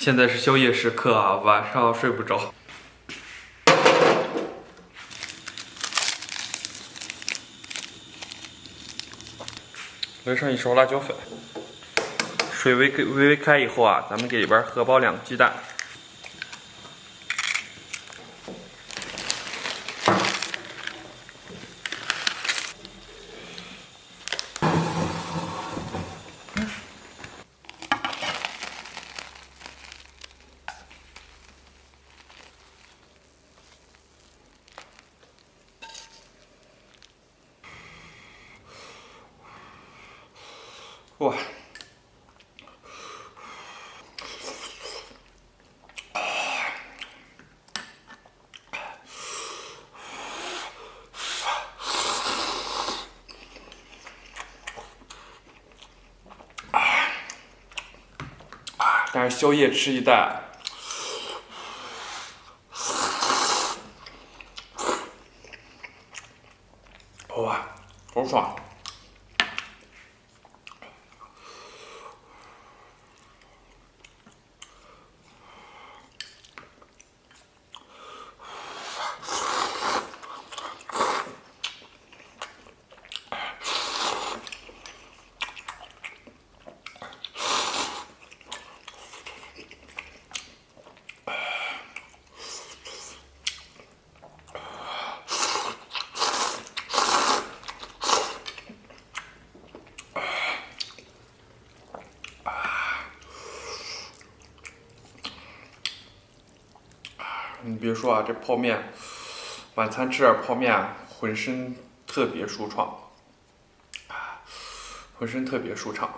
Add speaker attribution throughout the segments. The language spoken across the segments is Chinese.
Speaker 1: 现在是宵夜时刻啊，晚上睡不着。来上一勺辣椒粉，水微微开以后啊，咱们给里边荷包2个鸡蛋。 哇！但是宵夜吃一袋，哇，好爽！ 你别说啊，这泡面，晚餐吃点泡面，浑身特别舒畅，浑身特别舒畅。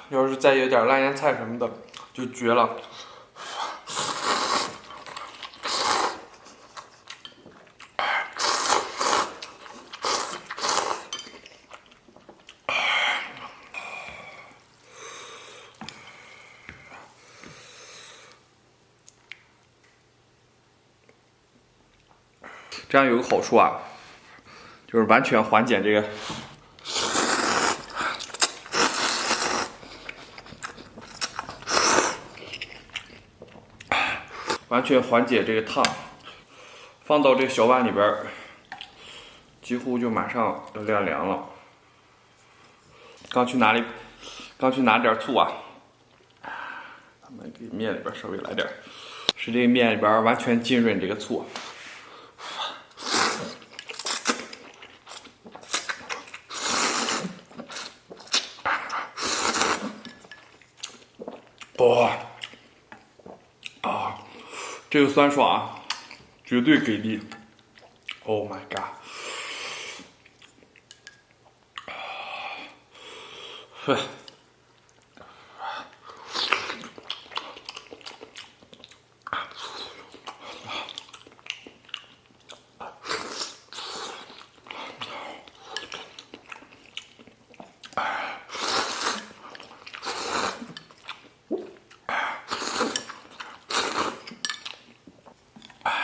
Speaker 1: 要是再有点辣腌菜什么的，就绝了。这样有个好处啊，就是完全缓解这个。 完全缓解这个烫，放到这个小碗里边，几乎就马上要晾凉了。刚去拿点醋啊，咱们给面里边稍微来点，使这个面里边完全浸润这个醋。哇！啊！ 这个酸爽啊，绝对给力 ！Oh my god！ 呵，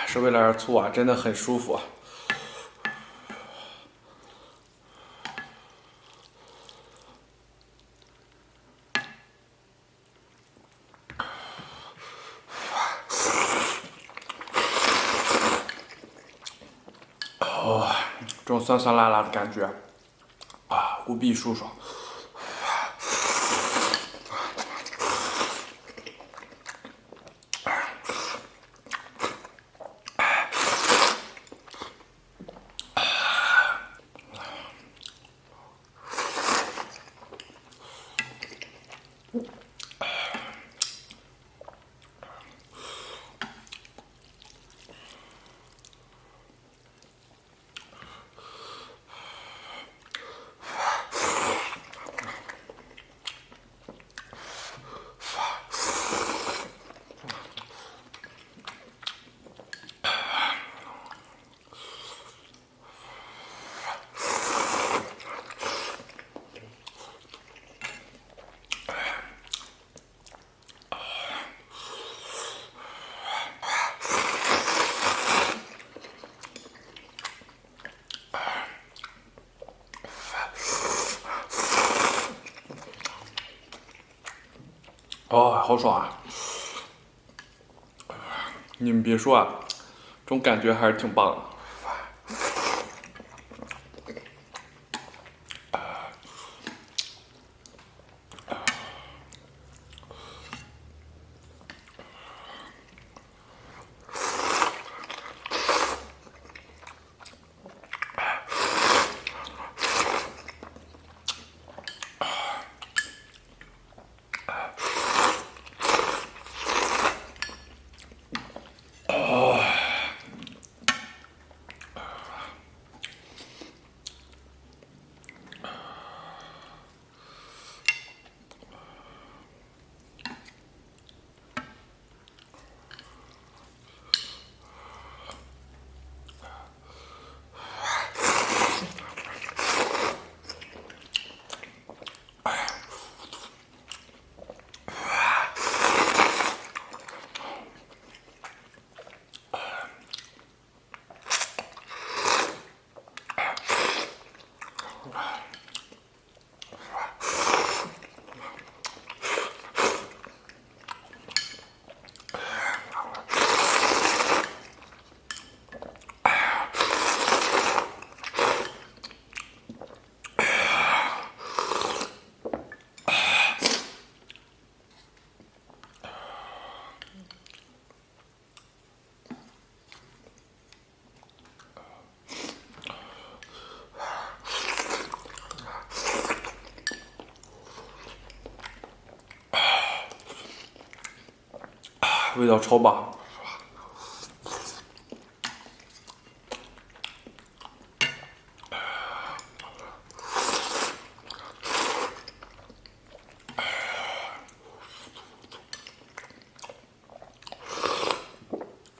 Speaker 1: 稍微来点醋啊，真的很舒服。哦，这种酸酸辣辣的感觉啊，无比舒爽。哦，好爽啊！你们别说啊，这种感觉还是挺棒的。味道超棒。